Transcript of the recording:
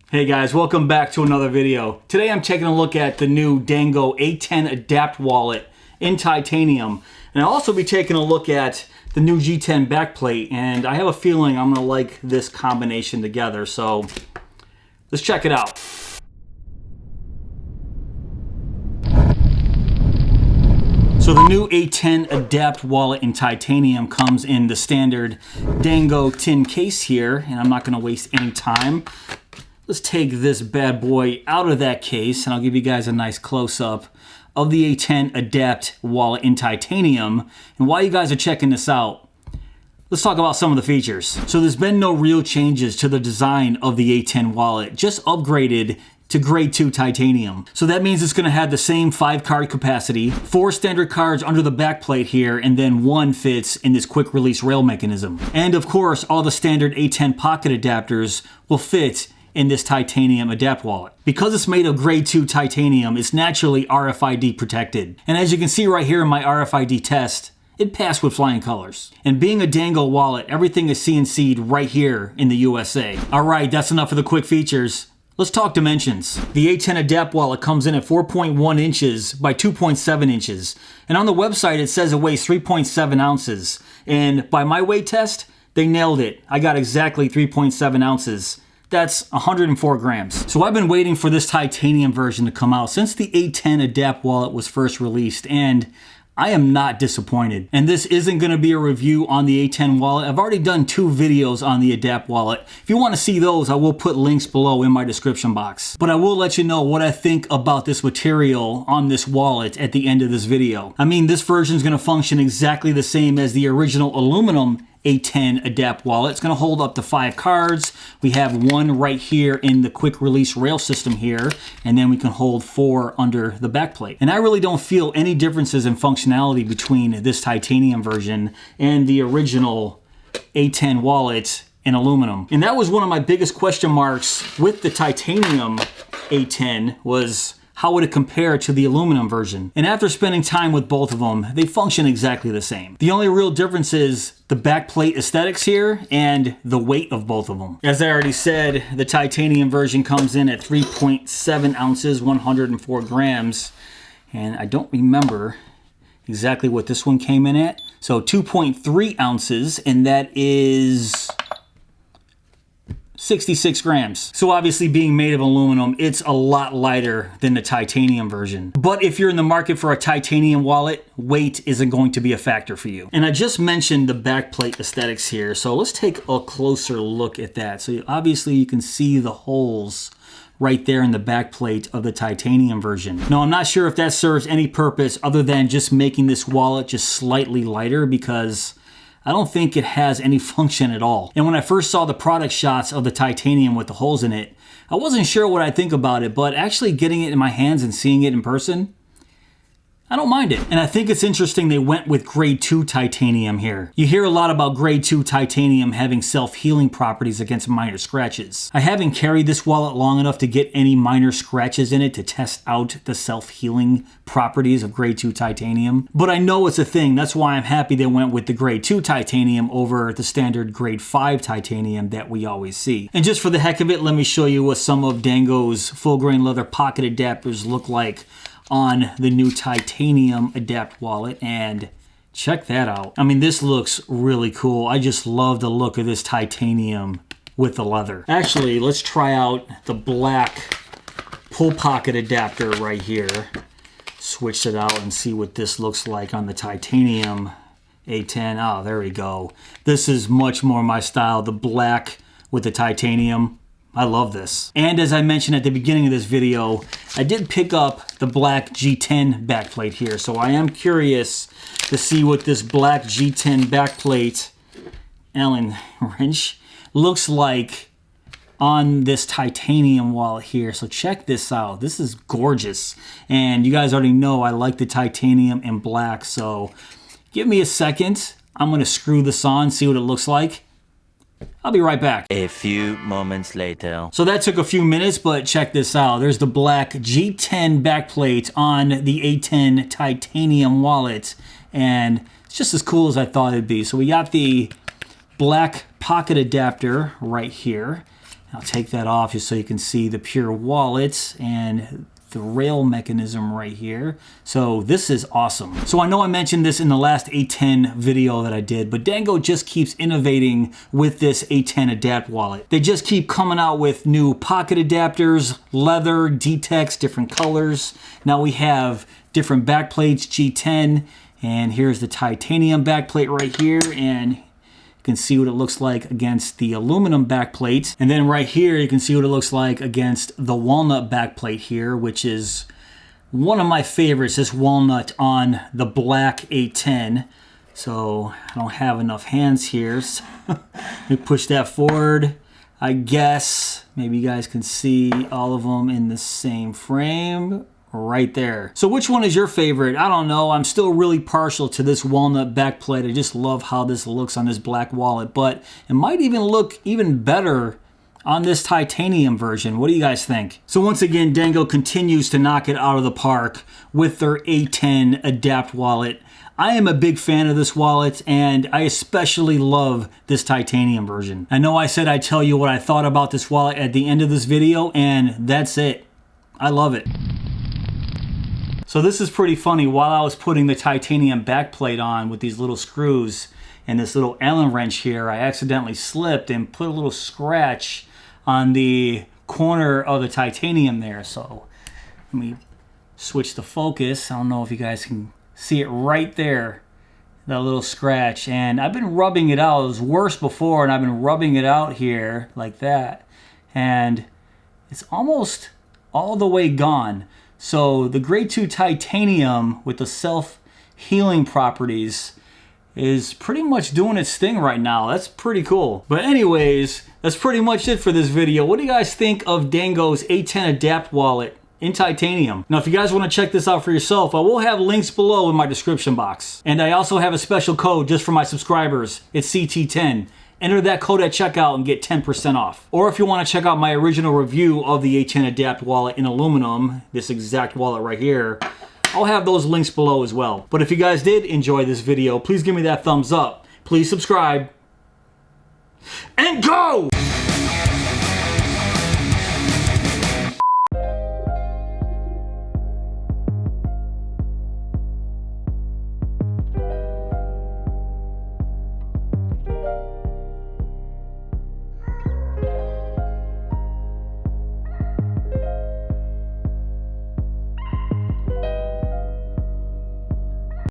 Hey guys, welcome back to another video. Today I'm taking a look at the new Dango A10 Adapt Wallet in titanium. And I'll also be taking a look at the new G10 backplate, and I have a feeling I'm gonna like this combination together. So let's check it out. So the new A10 Adapt Wallet in titanium comes in the standard Dango tin case here, and I'm not gonna waste any time. Let's take this bad boy out of that case, and I'll give you guys a nice close-up of the A10 Adapt Wallet in titanium. And while you guys are checking this out, let's talk about some of the features. So there's been no real changes to the design of the A10 wallet, just upgraded to grade 2 titanium. So that means it's gonna have the same 5-card capacity, 4 standard cards under the backplate here, and then 1 fits in this quick release rail mechanism. And of course, all the standard A10 pocket adapters will fit in this titanium Adapt Wallet. Because it's made of grade 2 titanium, it's naturally RFID protected. And as you can see right here in my RFID test, it passed with flying colors. And being a Dango wallet, everything is CNC'd right here in the USA. All right, that's enough of the quick features. Let's talk dimensions. The A10 Adapt Wallet comes in at 4.1 inches by 2.7 inches. And on the website, it says it weighs 3.7 ounces. And by my weight test, they nailed it. I got exactly 3.7 ounces. That's 104 grams. So I've been waiting for this titanium version to come out since the A10 Adapt Wallet was first released, and I am not disappointed. And this isn't gonna be a review on the A10 wallet. I've already done 2 videos on the Adapt Wallet. If you wanna see those, I will put links below in my description box. But I will let you know what I think about this material on this wallet at the end of this video. I mean, this version is gonna function exactly the same as the original aluminum A10 Adapt Wallet. It's gonna hold up to 5 cards. We have 1 right here in the quick release rail system here, and then we can hold 4 under the backplate. And I really don't feel any differences in functionality between this titanium version and the original A10 wallet in aluminum. And that was one of my biggest question marks with the titanium A10, was how would it compare to the aluminum version? And after spending time with both of them, they function exactly the same. The only real difference is the backplate aesthetics here and the weight of both of them. As I already said, the titanium version comes in at 3.7 ounces, 104 grams. And I don't remember exactly what this one came in at. So 2.3 ounces, and that is 66 grams. So obviously, being made of aluminum, it's a lot lighter than the titanium version. But if you're in the market for a titanium wallet, weight isn't going to be a factor for you. And I just mentioned the backplate aesthetics here, so let's take a closer look at that. So obviously you can see the holes right there in the backplate of the titanium version. Now, I'm not sure if that serves any purpose other than just making this wallet just slightly lighter, because I don't think it has any function at all. And when I first saw the product shots of the titanium with the holes in it, I wasn't sure what I'd think about it, but actually getting it in my hands and seeing it in person, I don't mind it. And I think it's interesting they went with grade 2 titanium here. You hear a lot about grade 2 titanium having self-healing properties against minor scratches. I haven't carried this wallet long enough to get any minor scratches in it to test out the self-healing properties of grade 2 titanium. But I know it's a thing. That's why I'm happy they went with the grade 2 titanium over the standard grade 5 titanium that we always see. And just for the heck of it, let me show you what some of Dango's full grain leather pocket adapters look like on the new titanium Adapt Wallet, and check that out. I mean, this looks really cool. I just love the look of this titanium with the leather. Actually, let's try out the black pull pocket adapter right here. Switch it out and see what this looks like on the titanium A10. Oh, there we go. This is much more my style, the black with the titanium. I love this. And as I mentioned at the beginning of this video, I did pick up the black G10 backplate here. So I am curious to see what this black G10 backplate, Allen wrench, looks like on this titanium wallet here. So check this out. This is gorgeous. And you guys already know I like the titanium in black. So give me a second. I'm gonna screw this on, see what it looks like. I'll be right back. A few moments later. So that took a few minutes, but check this out. There's the black G10 backplate on the A10 titanium wallet, and it's just as cool as I thought it'd be. So we got the black pocket adapter right here. I'll take that off just so you can see the pure wallet and the rail mechanism right here. So this is awesome. So I know I mentioned this in the last A10 video that I did, but Dango just keeps innovating with this A10 Adapt wallet. They just keep coming out with new pocket adapters, leather, D-Tex, different colors. Now we have different backplates, G10, and here's the titanium backplate right here, and you can see what it looks like against the aluminum backplate. And then right here, you can see what it looks like against the walnut backplate here, which is one of my favorites, this walnut on the black A10. So I don't have enough hands here. So let me push that forward. I guess maybe you guys can see all of them in the same frame. Right there. So which one is your favorite? I don't know. I'm still really partial to this walnut backplate. I just love how this looks on this black wallet, but it might even look even better on this titanium version. What do you guys think? So once again, Dango continues to knock it out of the park with their A10 Adapt wallet. I am a big fan of this wallet, and I especially love this titanium version. I know I said I'd tell you what I thought about this wallet at the end of this video, and that's it. I love it. So this is pretty funny. While I was putting the titanium backplate on with these little screws and this little Allen wrench here, I accidentally slipped and put a little scratch on the corner of the titanium there. So let me switch the focus. I don't know if you guys can see it right there, that little scratch. And I've been rubbing it out. It was worse before, and I've been rubbing it out here like that. And it's almost all the way gone. So the grade 2 titanium with the self-healing properties is pretty much doing its thing right now. That's pretty cool. But anyways, that's pretty much it for this video. What do you guys think of Dango's A10 Adapt wallet in titanium? Now, if you guys want to check this out for yourself, I will have links below in my description box. And I also have a special code just for my subscribers. It's CT10. Enter that code at checkout and get 10% off. Or if you want to check out my original review of the A10 Adapt wallet in aluminum, this exact wallet right here, I'll have those links below as well. But if you guys did enjoy this video, please give me that thumbs up. Please subscribe. And go!